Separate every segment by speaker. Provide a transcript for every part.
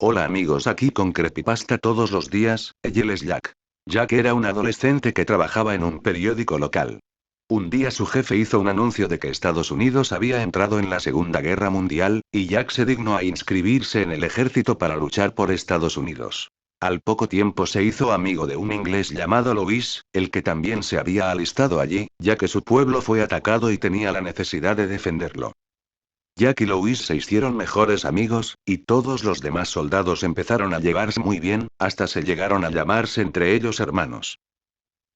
Speaker 1: Hola amigos, aquí con Creepypasta todos los días, él es Jack. Jack era un adolescente que trabajaba en un periódico local. Un día su jefe hizo un anuncio de que Estados Unidos había entrado en la Segunda Guerra Mundial, y Jack se dignó a inscribirse en el ejército para luchar por Estados Unidos. Al poco tiempo se hizo amigo de un inglés llamado Louis, el que también se había alistado allí, ya que su pueblo fue atacado y tenía la necesidad de defenderlo. Jack y Louis se hicieron mejores amigos, y todos los demás soldados empezaron a llevarse muy bien, hasta se llegaron a llamarse entre ellos hermanos.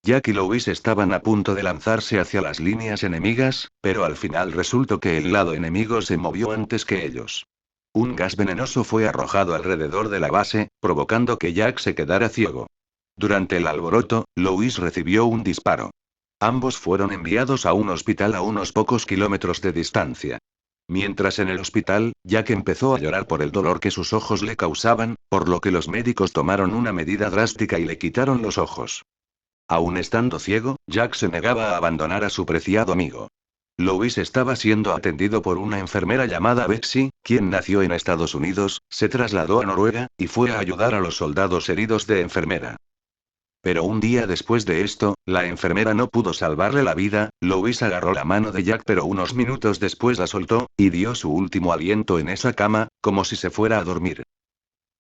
Speaker 1: Jack y Louis estaban a punto de lanzarse hacia las líneas enemigas, pero al final resultó que el lado enemigo se movió antes que ellos. Un gas venenoso fue arrojado alrededor de la base, provocando que Jack se quedara ciego. Durante el alboroto, Louis recibió un disparo. Ambos fueron enviados a un hospital a unos pocos kilómetros de distancia. Mientras en el hospital, Jack empezó a llorar por el dolor que sus ojos le causaban, por lo que los médicos tomaron una medida drástica y le quitaron los ojos. Aún estando ciego, Jack se negaba a abandonar a su preciado amigo. Louis estaba siendo atendido por una enfermera llamada Betsy, quien nació en Estados Unidos, se trasladó a Noruega, y fue a ayudar a los soldados heridos de enfermera. Pero un día después de esto, la enfermera no pudo salvarle la vida. Louis agarró la mano de Jack pero unos minutos después la soltó, y dio su último aliento en esa cama, como si se fuera a dormir.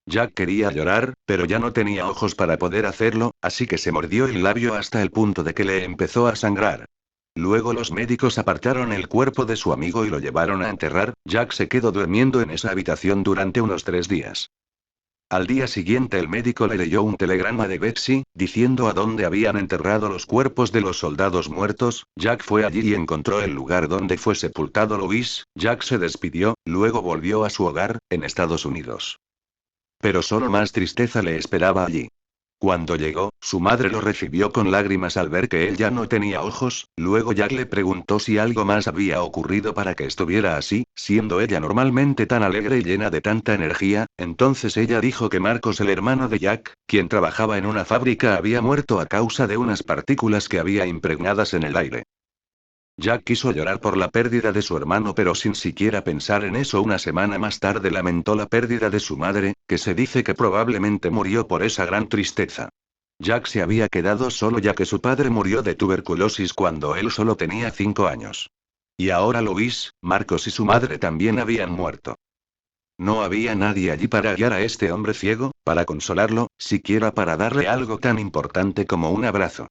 Speaker 1: Jack quería llorar, pero ya no tenía ojos para poder hacerlo, así que se mordió el labio hasta el punto de que le empezó a sangrar. Luego los médicos apartaron el cuerpo de su amigo y lo llevaron a enterrar. Jack se quedó durmiendo en esa habitación durante unos 3 días. Al día siguiente el médico le leyó un telegrama de Betsy, diciendo a dónde habían enterrado los cuerpos de los soldados muertos. Jack fue allí y encontró el lugar donde fue sepultado Louis. Jack se despidió, luego volvió a su hogar, en Estados Unidos. Pero solo más tristeza le esperaba allí. Cuando llegó, su madre lo recibió con lágrimas al ver que él ya no tenía ojos. Luego Jack le preguntó si algo más había ocurrido para que estuviera así, siendo ella normalmente tan alegre y llena de tanta energía. Entonces ella dijo que Marcos, el hermano de Jack, quien trabajaba en una fábrica, había muerto a causa de unas partículas que había impregnadas en el aire. Jack quiso llorar por la pérdida de su hermano, pero sin siquiera pensar en eso, una semana más tarde lamentó la pérdida de su madre, que se dice que probablemente murió por esa gran tristeza. Jack se había quedado solo ya que su padre murió de tuberculosis cuando él solo tenía 5 años. Y ahora Louis, Marcos y su madre también habían muerto. No había nadie allí para guiar a este hombre ciego, para consolarlo, siquiera para darle algo tan importante como un abrazo.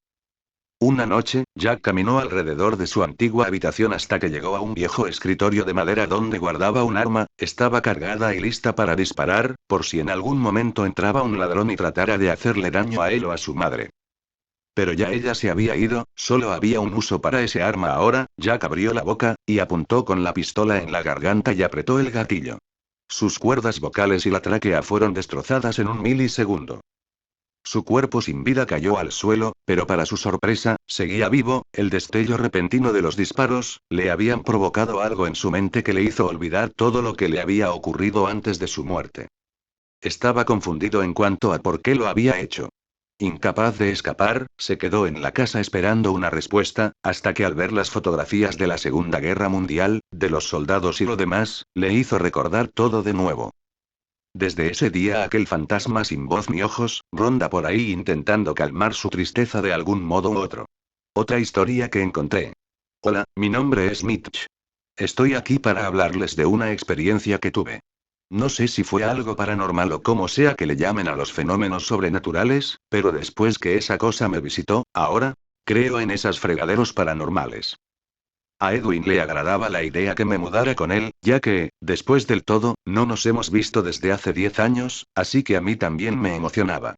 Speaker 1: Una noche, Jack caminó alrededor de su antigua habitación hasta que llegó a un viejo escritorio de madera donde guardaba un arma. Estaba cargada y lista para disparar, por si en algún momento entraba un ladrón y tratara de hacerle daño a él o a su madre. Pero ya ella se había ido, solo había un uso para ese arma ahora. Jack abrió la boca, y apuntó con la pistola en la garganta y apretó el gatillo. Sus cuerdas vocales y la tráquea fueron destrozadas en un milisegundo. Su cuerpo sin vida cayó al suelo, pero para su sorpresa, seguía vivo. El destello repentino de los disparos le habían provocado algo en su mente que le hizo olvidar todo lo que le había ocurrido antes de su muerte. Estaba confundido en cuanto a por qué lo había hecho. Incapaz de escapar, se quedó en la casa esperando una respuesta, hasta que al ver las fotografías de la Segunda Guerra Mundial, de los soldados y lo demás, le hizo recordar todo de nuevo. Desde ese día aquel fantasma sin voz ni ojos, ronda por ahí intentando calmar su tristeza de algún modo u otro. Otra historia que encontré. Hola, mi nombre es Mitch. Estoy aquí para hablarles de una experiencia que tuve. No sé si fue algo paranormal o como sea que le llamen a los fenómenos sobrenaturales, pero después que esa cosa me visitó, ahora, creo en esas fregaderos paranormales. A Edwin le agradaba la idea que me mudara con él, ya que, después del todo, no nos hemos visto desde hace 10 años, así que a mí también me emocionaba.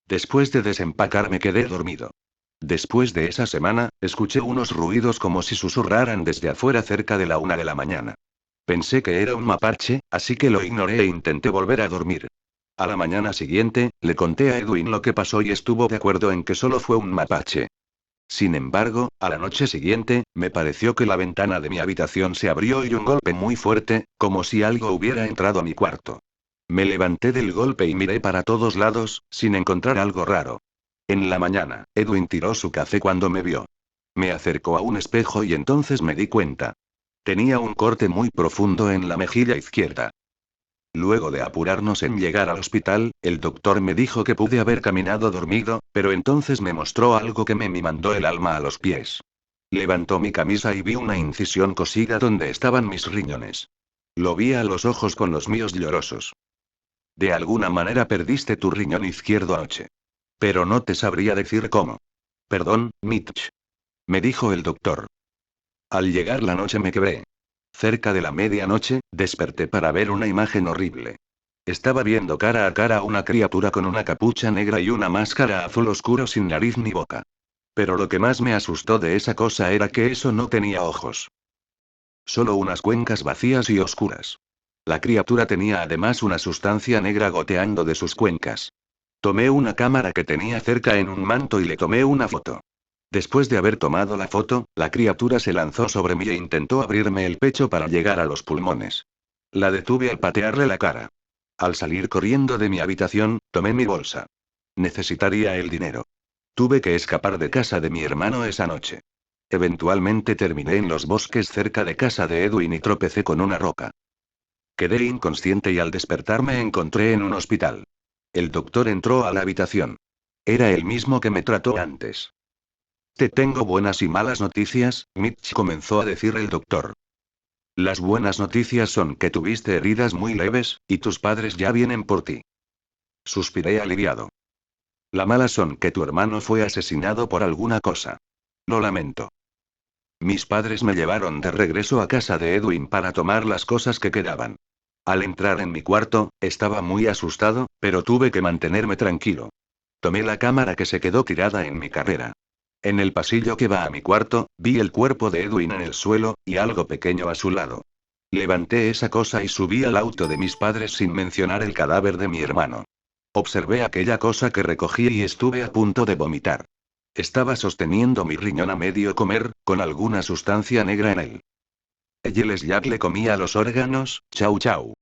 Speaker 1: Después de desempacar me quedé dormido. Después de esa semana, escuché unos ruidos como si susurraran desde afuera cerca de la 1 de la mañana. Pensé que era un mapache, así que lo ignoré e intenté volver a dormir. A la mañana siguiente, le conté a Edwin lo que pasó y estuvo de acuerdo en que solo fue un mapache. Sin embargo, a la noche siguiente, me pareció que la ventana de mi habitación se abrió y un golpe muy fuerte, como si algo hubiera entrado a mi cuarto. Me levanté del golpe y miré para todos lados, sin encontrar algo raro. En la mañana, Edwin tiró su café cuando me vio. Me acercó a un espejo y entonces me di cuenta. Tenía un corte muy profundo en la mejilla izquierda. Luego de apurarnos en llegar al hospital, el doctor me dijo que pude haber caminado dormido, pero entonces me mostró algo que me mandó el alma a los pies. Levantó mi camisa y vi una incisión cosida donde estaban mis riñones. Lo vi a los ojos con los míos llorosos. De alguna manera perdiste tu riñón izquierdo anoche. Pero no te sabría decir cómo. Perdón, Mitch. Me dijo el doctor. Al llegar la noche me quebré. Cerca de la medianoche, desperté para ver una imagen horrible. Estaba viendo cara a cara a una criatura con una capucha negra y una máscara azul oscuro sin nariz ni boca. Pero lo que más me asustó de esa cosa era que eso no tenía ojos. Solo unas cuencas vacías y oscuras. La criatura tenía además una sustancia negra goteando de sus cuencas. Tomé una cámara que tenía cerca en un manto y le tomé una foto. Después de haber tomado la foto, la criatura se lanzó sobre mí e intentó abrirme el pecho para llegar a los pulmones. La detuve al patearle la cara. Al salir corriendo de mi habitación, tomé mi bolsa. Necesitaría el dinero. Tuve que escapar de casa de mi hermano esa noche. Eventualmente terminé en los bosques cerca de casa de Edwin y tropecé con una roca. Quedé inconsciente y al despertar me encontré en un hospital. El doctor entró a la habitación. Era el mismo que me trató antes. Te tengo buenas y malas noticias, Mitch, comenzó a decir el doctor. Las buenas noticias son que tuviste heridas muy leves, y tus padres ya vienen por ti. Suspiré aliviado. La mala son que tu hermano fue asesinado por alguna cosa. Lo lamento. Mis padres me llevaron de regreso a casa de Edwin para tomar las cosas que quedaban. Al entrar en mi cuarto, estaba muy asustado, pero tuve que mantenerme tranquilo. Tomé la cámara que se quedó tirada en mi carrera. En el pasillo que va a mi cuarto, vi el cuerpo de Edwin en el suelo, y algo pequeño a su lado. Levanté esa cosa y subí al auto de mis padres sin mencionar el cadáver de mi hermano. Observé aquella cosa que recogí y estuve a punto de vomitar. Estaba sosteniendo mi riñón a medio comer, con alguna sustancia negra en él. Giles Jack le comía los órganos, chau chau.